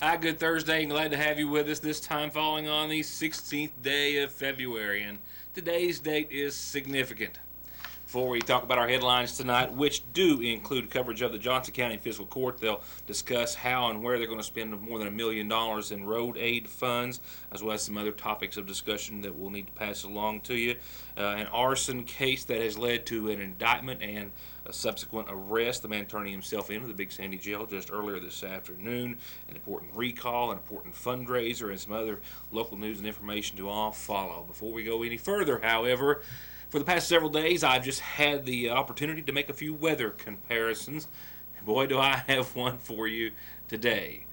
Hi, good Thursday, and glad to have you with us this time falling on the 16th day of February, and today's date is significant. Before we talk about our headlines tonight, which do include coverage of the Johnson County Fiscal Court, they'll discuss how and where they're going to spend more than $1 million in road aid funds, as well as some other topics of discussion that we'll need to pass along to you. An arson case that has led to an indictment and a subsequent arrest. The man turning himself into the Big Sandy Jail just earlier this afternoon. An important recall, an important fundraiser, and some other local news and information to all follow. Before we go any further, however, for the past several days, I've just had the opportunity to make a few weather comparisons. Boy, do I have one for you today.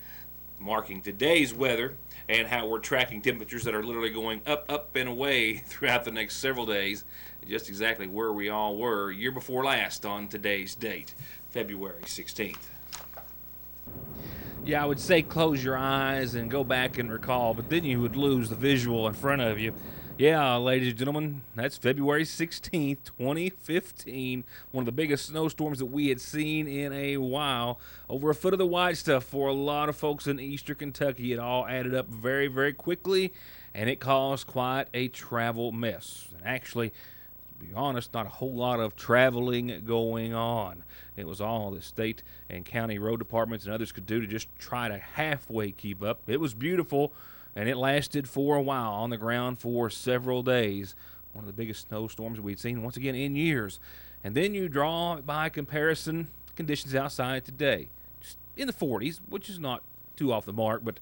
Marking today's weather and how we're tracking temperatures that are literally going up, up, and away throughout the next several days, just exactly where we all were year before last on today's date, February 16th. Yeah, I would say close your eyes and go back and recall, but then you would lose the visual in front of you. Yeah, ladies and gentlemen, that's February 16th, 2015, one of the biggest snowstorms that we had seen in a while. Over a foot of the white stuff for a lot of folks in eastern Kentucky. It all added up very, very quickly, and it caused quite a travel mess. And actually, to be honest, not a whole lot of traveling going on. It was all the state and county road departments and others could do to just try to halfway keep up. It was beautiful, and it lasted for a while on the ground for several days. One of the biggest snowstorms we'd seen, once again, in years. And then you draw by comparison conditions outside today. Just in the 40s, which is not too off the mark, but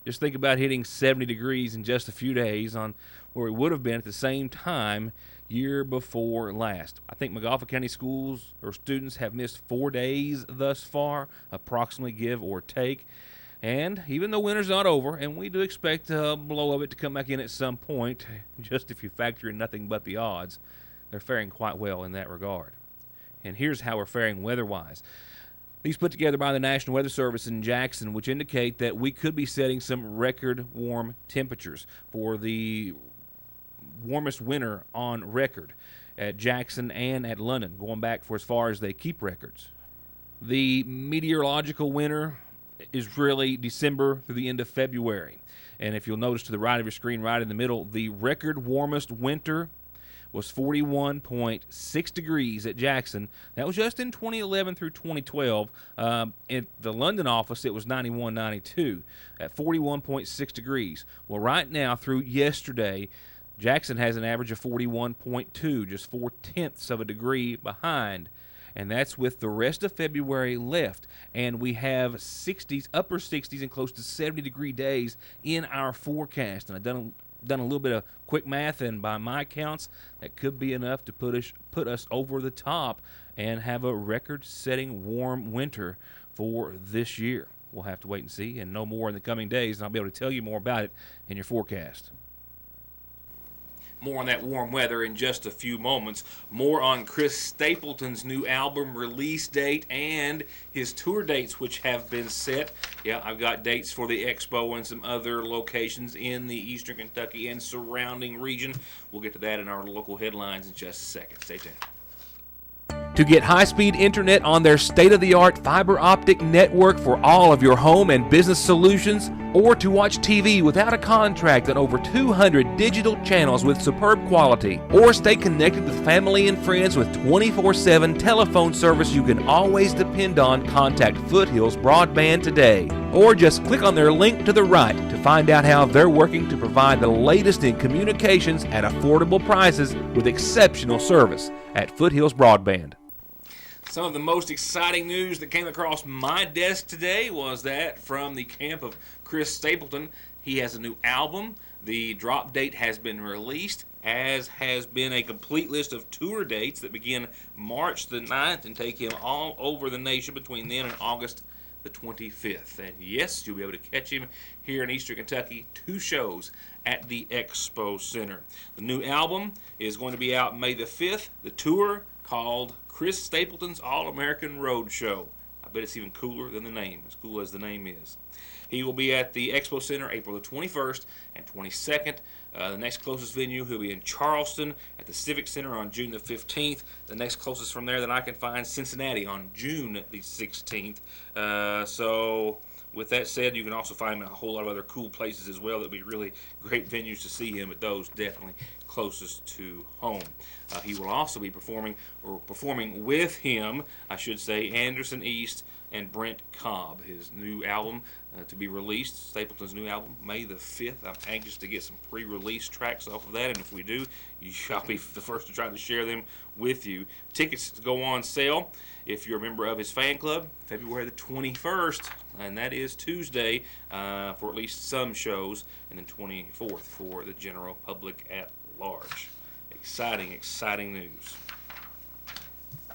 just think about hitting 70 degrees in just a few days on where we would have been at the same time year before last. I think Montgomery County schools or students have missed 4 days thus far, approximately, give or take. And even though winter's not over, and we do expect a blow of it to come back in at some point, just if you factor in nothing but the odds, they're faring quite well in that regard. And here's how we're faring weather-wise. These put together by the National Weather Service in Jackson, which indicate that we could be setting some record warm temperatures for the warmest winter on record at Jackson and at London, going back for as far as they keep records. The meteorological winter is really December through the end of February. And if you'll notice to the right of your screen, right in the middle, the record warmest winter was 41.6 degrees at Jackson. That was just in 2011 through 2012. At the London office, it was 91.92 at 41.6 degrees. Well, right now, through yesterday, Jackson has an average of 41.2, just 0.4 of a degree behind. And that's with the rest of February left. And we have 60s, upper 60s, and close to 70-degree days in our forecast. And I've done a little bit of quick math, and by my counts, that could be enough to put us over the top and have a record-setting warm winter for this year. We'll have to wait and see and know more in the coming days, and I'll be able to tell you more about it in your forecast. More on that warm weather in just a few moments. More on Chris Stapleton's new album release date and his tour dates, which have been set. Yeah, I've got dates for the Expo and some other locations in the eastern Kentucky and surrounding region. We'll get to that in our local headlines in just a second. Stay tuned. To get high-speed internet on their state-of-the-art fiber optic network for all of your home and business solutions, or to watch TV without a contract on over 200 digital channels with superb quality, or stay connected with family and friends with 24/7 telephone service you can always depend on, contact Foothills Broadband today. Or just click on their link to the right to find out how they're working to provide the latest in communications at affordable prices with exceptional service at Foothills Broadband. Some of the most exciting news that came across my desk today was that from the camp of Chris Stapleton, he has a new album. The drop date has been released, as has been a complete list of tour dates that begin March the 9th and take him all over the nation between then and August the 25th. And yes, you'll be able to catch him here in eastern Kentucky, 2 shows at the Expo Center. The new album is going to be out May the 5th. The tour, called Chris Stapleton's All-American Road Show. I bet it's even cooler than the name, as cool as the name is. He will be at the Expo Center April the 21st and 22nd. The next closest venue, he'll be in Charleston at the Civic Center on June the 15th. The next closest from there that I can find, Cincinnati on June the 16th. So with that said, you can also find him in a whole lot of other cool places as well that would be really great venues to see him, but those definitely closest to home. He will also be performing with him, I should say, Anderson East and Brent Cobb. His new album to be released, Stapleton's new album, May the 5th. I'm anxious to get some pre-release tracks off of that, and if we do, I'll be the first to try to share them with you. Tickets go on sale if you're a member of his fan club, February the 21st, and that is Tuesday for at least some shows, and then 24th for the general public at large. Exciting, exciting news.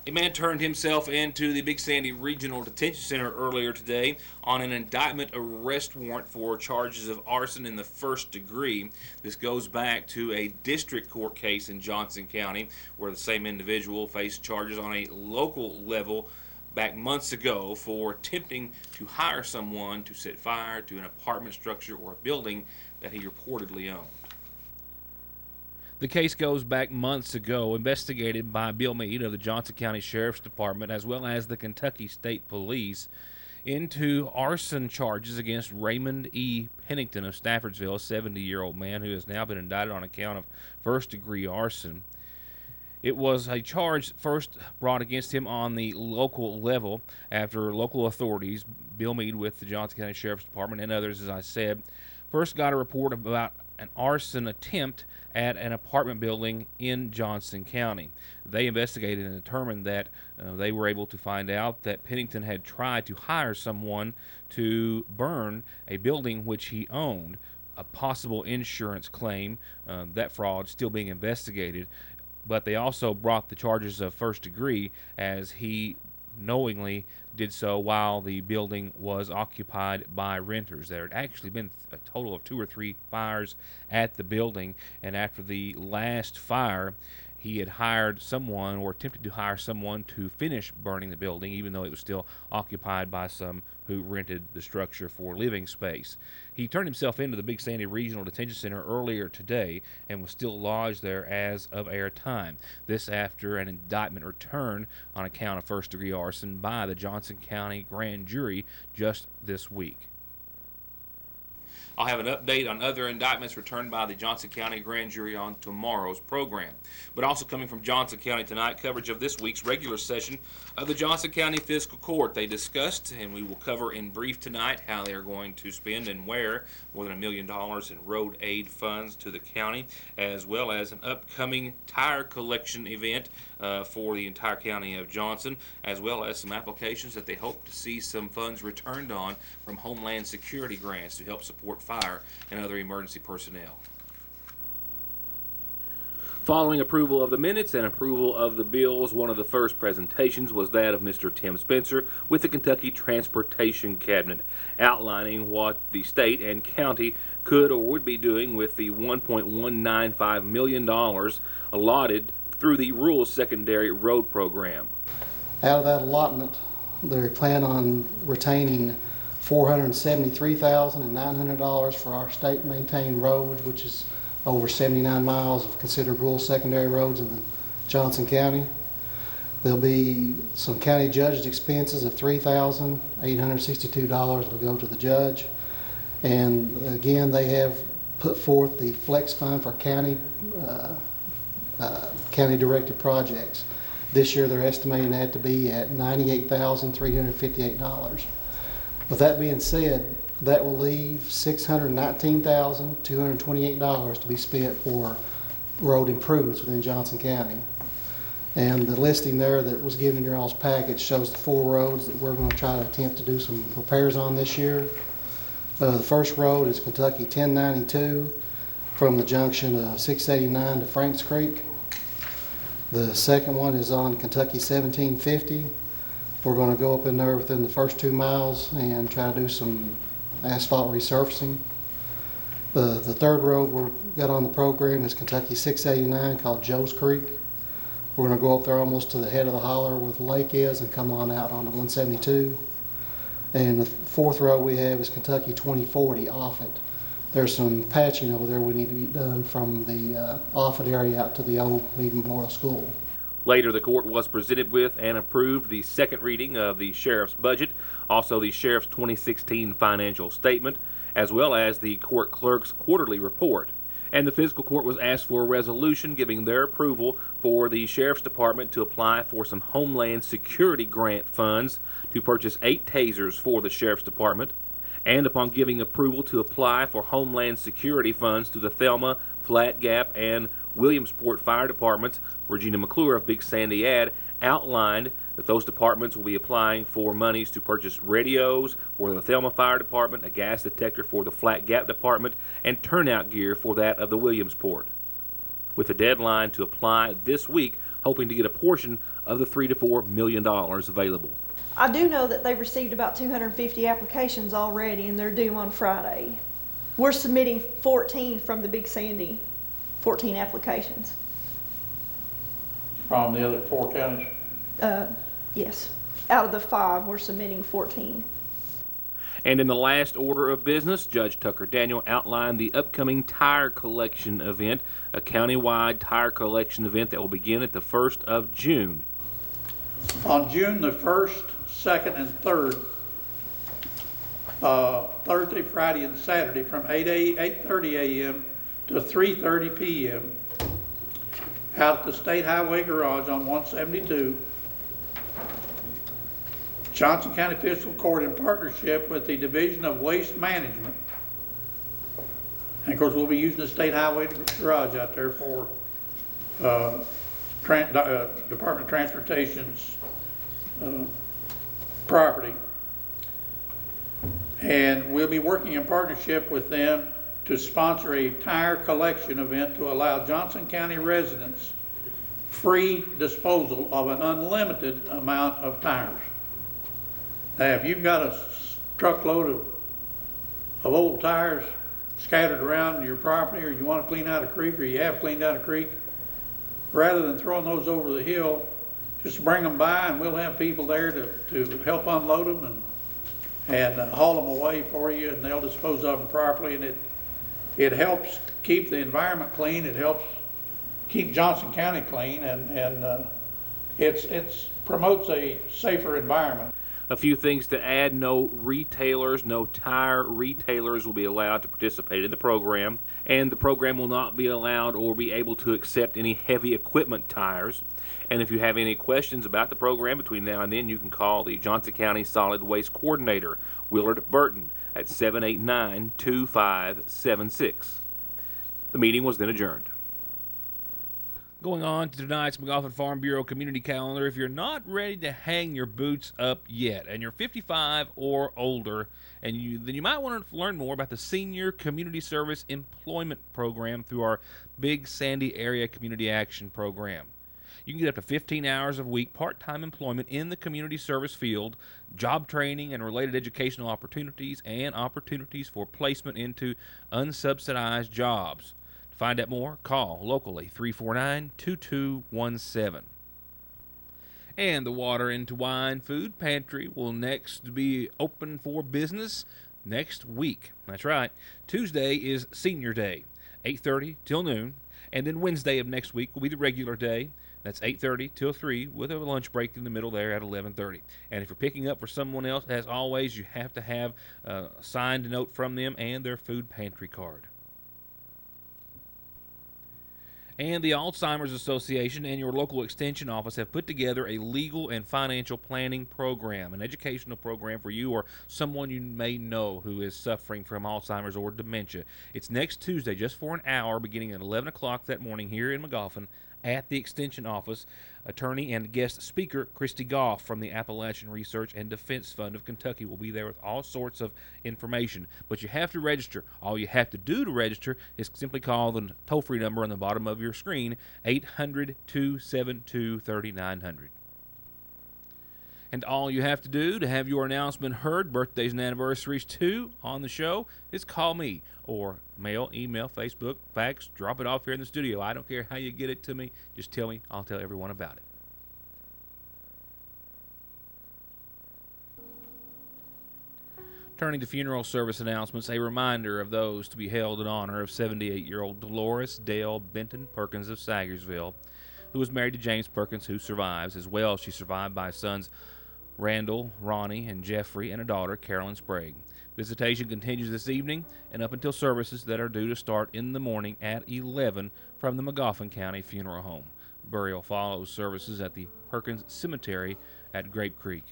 A man turned himself into the Big Sandy Regional Detention Center earlier today on an indictment arrest warrant for charges of arson in the first degree. This goes back to a district court case in Johnson County where the same individual faced charges on a local level back months ago for attempting to hire someone to set fire to an apartment structure or a building that he reportedly owned. The case goes back months ago, investigated by Bill Meade of the Johnson County Sheriff's Department as well as the Kentucky State Police into arson charges against Raymond E. Pennington of Staffordsville, a 70-year-old man who has now been indicted on account of first-degree arson. It was a charge first brought against him on the local level after local authorities, Bill Meade with the Johnson County Sheriff's Department and others, as I said, first got a report about an arson attempt at an apartment building in Johnson County. They investigated and determined that they were able to find out that Pennington had tried to hire someone to burn a building which he owned. A possible insurance claim, that fraud still being investigated, but they also brought the charges of first degree as he knowingly did so while the building was occupied by renters. There had actually been a total of 2 or 3 fires at the building, and after the last fire, he had hired someone or attempted to hire someone to finish burning the building, even though it was still occupied by some who rented the structure for living space. He turned himself into the Big Sandy Regional Detention Center earlier today and was still lodged there as of air time. This after an indictment returned on account of first-degree arson by the Johnson County Grand Jury just this week. I'll have an update on other indictments returned by the Johnson County Grand Jury on tomorrow's program. But also coming from Johnson County tonight, coverage of this week's regular session of the Johnson County Fiscal Court. They discussed, and we will cover in brief tonight, how they are going to spend and where more than $1 million in road aid funds to the county, as well as an upcoming tire collection event for the entire county of Johnson, as well as some applications that they hope to see some funds returned on from Homeland Security grants to help support fire and other emergency personnel. Following approval of the minutes and approval of the bills, one of the first presentations was that of Mr. Tim Spencer with the Kentucky Transportation Cabinet, outlining what the state and county could or would be doing with the $1.195 million allotted through the Rural Secondary Road Program. Out of that allotment, they plan on retaining $473,900 for our state-maintained roads, which is over 79 miles of considered rural secondary roads in the Johnson County. There'll be some county judged expenses of $3,862 will go to the judge. And again, they have put forth the flex fund for county directed projects. This year they're estimating that to be at $98,358. With that being said, that will leave $619,228 to be spent for road improvements within Johnson County. And the listing there that was given in your all's package shows the 4 roads that we're going to try to attempt to do some repairs on this year. The first road is Kentucky 1092 from the junction of 689 to Franks Creek. The second one is on Kentucky 1750. We're going to go up in there within the first 2 miles and try to do some asphalt resurfacing. The third road we've got on the program is Kentucky 689 called Joe's Creek. We're going to go up there almost to the head of the holler where the lake is and come on out onto 172. And the fourth road we have is Kentucky 2040 Offutt. There's some patching over there we need to be done from the Offutt area out to the old Meade Memorial School. Later, the court was presented with and approved the second reading of the sheriff's budget, also the sheriff's 2016 financial statement, as well as the court clerk's quarterly report. And the fiscal court was asked for a resolution giving their approval for the sheriff's department to apply for some Homeland Security grant funds to purchase 8 tasers for the sheriff's department, and upon giving approval to apply for Homeland Security funds to the Thelma, Flat Gap, and Williamsport fire departments. Regina McClure of Big Sandy Ad outlined that those departments will be applying for monies to purchase radios for the Thelma Fire Department, a gas detector for the Flat Gap Department, and turnout gear for that of the Williamsport, with a deadline to apply this week, hoping to get a portion of the $3 to $4 million available. I do know that they've received about 250 applications already, and they're due on Friday. We're submitting 14 from the Big Sandy, 14 applications. From the other 4 counties? Yes. Out of the 5, we're submitting 14. And in the last order of business, Judge Tucker Daniel outlined the upcoming tire collection event, a countywide tire collection event that will begin at the 1st of June. On June the 1st, 2nd, and 3rd, Thursday, Friday, and Saturday from 8:30 a.m. to 3:30 p.m. out at the State Highway Garage on 172. Johnson County Fiscal Court in partnership with the Division of Waste Management. And of course, we'll be using the State Highway Garage out there for Department of Transportation's property. And we'll be working in partnership with them to sponsor a tire collection event to allow Johnson County residents free disposal of an unlimited amount of tires. Now, if you've got a truckload of old tires scattered around your property, or you want to clean out a creek, or you have cleaned out a creek, rather than throwing those over the hill, just bring them by and we'll have people there to help unload them and haul them away for you, and they'll dispose of them properly. And it helps keep the environment clean. It helps keep Johnson County clean, and it promotes a safer environment. A few things to add: no retailers, no tire retailers will be allowed to participate in the program, and the program will not be allowed or be able to accept any heavy equipment tires. And if you have any questions about the program between now and then, you can call the Johnson County Solid Waste Coordinator, Willard Burton, at 789-2576. The meeting was then adjourned. Going on to tonight's McGoffin Farm Bureau community calendar, if you're not ready to hang your boots up yet, and you're 55 or older, then you might want to learn more about the Senior Community Service Employment Program through our Big Sandy Area Community Action Program. You can get up to 15 hours a week part-time employment in the community service field, job training and related educational opportunities, and opportunities for placement into unsubsidized jobs. To find out more, call locally 349-2217. And the Water into Wine Food Pantry will next be open for business next week. That's right. Tuesday is Senior Day, 8:30 till noon, and then Wednesday of next week will be the regular day. That's 8:30 till 3 with a lunch break in the middle there at 11:30. And if you're picking up for someone else, as always, you have to have a signed note from them and their food pantry card. And the Alzheimer's Association and your local extension office have put together a legal and financial planning program, an educational program for you or someone you may know who is suffering from Alzheimer's or dementia. It's next Tuesday, just for an hour, beginning at 11 o'clock that morning here in McGoffin at the extension office. Attorney and guest speaker Christy Goff from the Appalachian Research and Defense Fund of Kentucky will be there with all sorts of information. But you have to register. All you have to do to register is simply call the toll-free number on the bottom of your screen, 800-272-3900. And all you have to do to have your announcement heard, birthdays and anniversaries too, on the show, is call me or mail, email, Facebook, fax, drop it off here in the studio. I don't care how you get it to me. Just tell me. I'll tell everyone about it. Turning to funeral service announcements, a reminder of those to be held in honor of 78-year-old Dolores Dale Benton Perkins of Sagersville. who was married to James Perkins, who survives. As well, she's survived by sons Randall, Ronnie, and Jeffrey, and a daughter, Carolyn Sprague. Visitation continues this evening and up until services that are due to start in the morning at 11 from the Magoffin County Funeral Home. Burial follows services at the Perkins Cemetery at Grape Creek.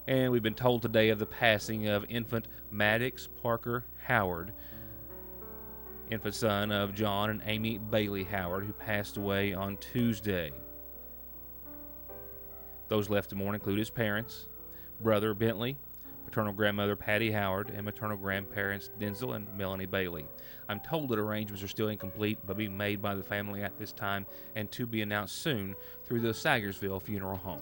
And we've been told today of the passing of infant Maddox Parker Howard, infant son of John and Amy Bailey Howard, who passed away on Tuesday. Those left to mourn include his parents, brother Bentley, maternal grandmother Patty Howard, and maternal grandparents Denzel and Melanie Bailey. I'm told that arrangements are still incomplete but being made by the family at this time and to be announced soon through the Sagersville Funeral Home.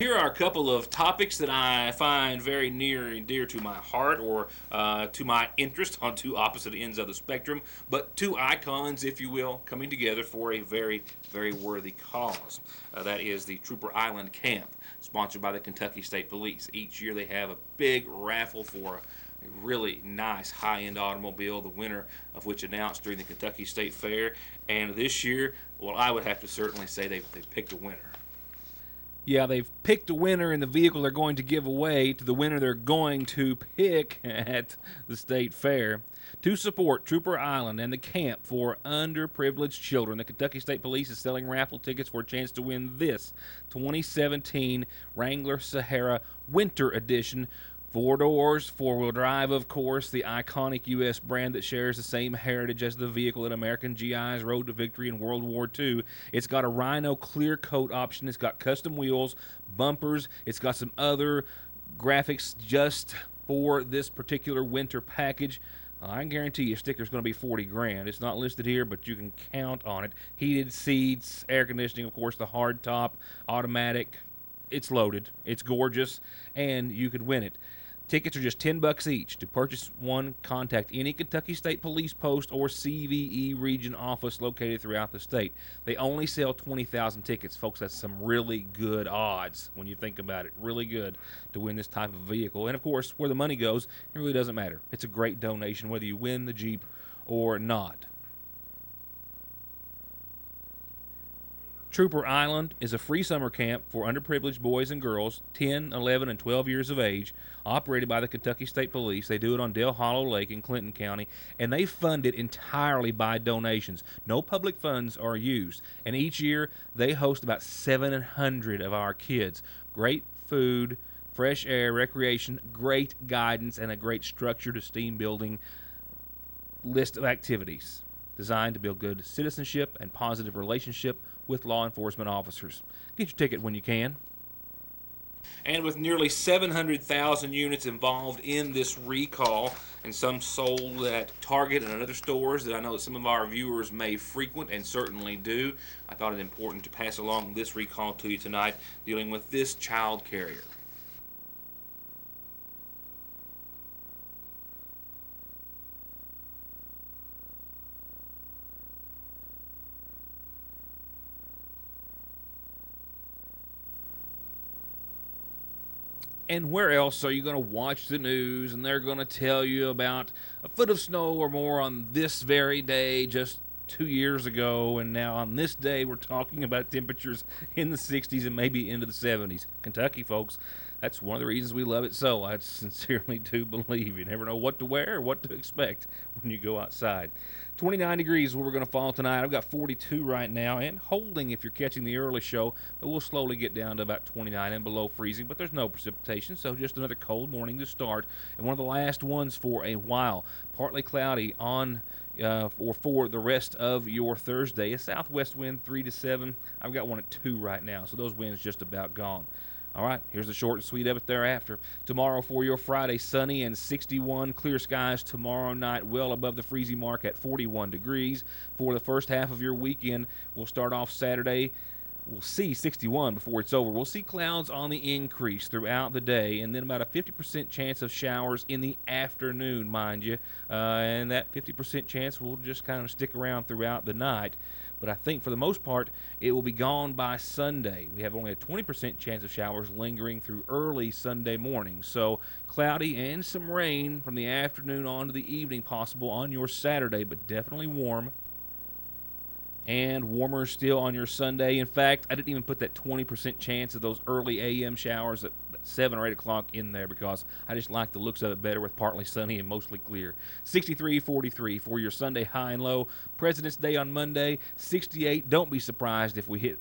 Here are a couple of topics that I find very near and dear to my heart, or to my interest, on two opposite ends of the spectrum, but two icons, if you will, coming together for a very, very worthy cause. That is the Trooper Island Camp, sponsored by the Kentucky State Police. Each year they have a big raffle for a really nice high-end automobile, the winner of which announced during the Kentucky State Fair. And this year, well, I would have to certainly say they've picked a winner. Yeah, they've picked a winner in the vehicle they're going to give away to the winner they're going to pick at the state fair. To support Trooper Island and the camp for underprivileged children, the Kentucky State Police is selling raffle tickets for a chance to win this 2017 Wrangler Sahara Winter Edition. 4 doors, 4-wheel drive, of course, the iconic U.S. brand that shares the same heritage as the vehicle that American GIs rode to victory in World War II. It's got a Rhino clear coat option. It's got custom wheels, bumpers. It's got some other graphics just for this particular winter package. I can guarantee you a sticker's going to be 40 grand. It's not listed here, but you can count on it. Heated seats, air conditioning, of course, the hard top, automatic. It's loaded. It's gorgeous, and you could win it. Tickets are just $10 each. To purchase one, contact any Kentucky State Police post or CVE region office located throughout the state. They only sell 20,000 tickets. Folks, that's some really good odds when you think about it. Really good to win this type of vehicle. And, of course, where the money goes, it really doesn't matter. It's a great donation whether you win the Jeep or not. Trooper Island is a free summer camp for underprivileged boys and girls 10, 11, and 12 years of age, operated by the Kentucky State Police. They do it on Dale Hollow Lake in Clinton County, and they fund it entirely by donations. No public funds are used, and each year they host about 700 of our kids. Great food, fresh air, recreation, great guidance, and a great structured esteem building list of activities designed to build good citizenship and positive relationship with law enforcement officers. Get your ticket when you can. And with nearly 700,000 units involved in this recall, and some sold at Target and other stores that I know that some of our viewers may frequent and certainly do, I thought it important to pass along this recall to you tonight, dealing with this child carrier. And where else are you going to watch the news and they're going to tell you about a foot of snow or more on this very day just 2 years ago, and now on this day we're talking about temperatures in the 60s and maybe into the 70s. Kentucky, folks, that's one of the reasons we love it so. I sincerely do believe you never know what to wear or what to expect when you go outside. 29 degrees is where we're going to fall tonight. I've got 42 right now and holding if you're catching the early show, but we'll slowly get down to about 29 and below freezing, but there's no precipitation, so just another cold morning to start, and one of the last ones for a while. Partly cloudy on or for the rest of your Thursday. A southwest wind 3 to 7. I've got one at 2 right now, so those winds just about gone. All right, here's the short and sweet of it thereafter. Tomorrow for your Friday, sunny and 61. Clear skies tomorrow night, well above the freezing mark at 41 degrees. For the first half of your weekend, we'll start off Saturday. We'll see 61 before it's over. We'll see clouds on the increase throughout the day, and then about a 50% chance of showers in the afternoon, mind you. And that 50% chance will just kind of stick around throughout the night. but I think for the most part it will be gone by Sunday. We have only a 20% chance of showers lingering through early Sunday morning. So cloudy and some rain from the afternoon on to the evening possible on your Saturday, but definitely warm. And warmer still on your Sunday. In fact, I didn't even put that 20% chance of those early AM showers at 7 or 8 o'clock in there because I just like the looks of it better with partly sunny and mostly clear. 63-43 for your Sunday high and low. President's Day on Monday, 68. Don't be surprised if we hit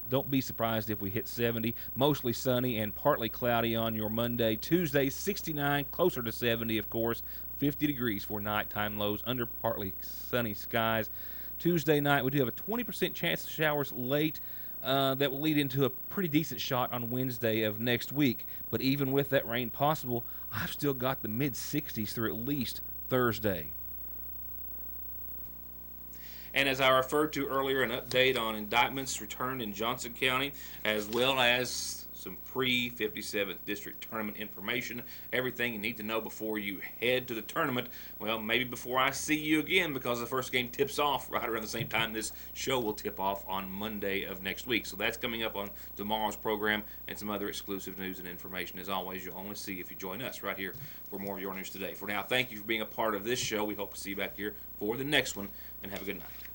70. Mostly sunny and partly cloudy on your Monday. Tuesday, 69, closer to 70, of course. 50 degrees for nighttime lows under partly sunny skies. Tuesday night, we do have a 20% chance of showers late. That will lead into a pretty decent shot on Wednesday of next week. But even with that rain possible, I've still got the mid-60s through at least Thursday. And as I referred to earlier, an update on indictments returned in Johnson County, as well as some pre-57th District Tournament information, everything you need to know before you head to the tournament. Well, maybe before I see you again, because the first game tips off right around the same time this show will tip off on Monday of next week. So that's coming up on tomorrow's program, and some other exclusive news and information. As always, you'll only see if you join us right here for more of Your News Today. For now, thank you for being a part of this show. We hope to see you back here for the next one, and have a good night.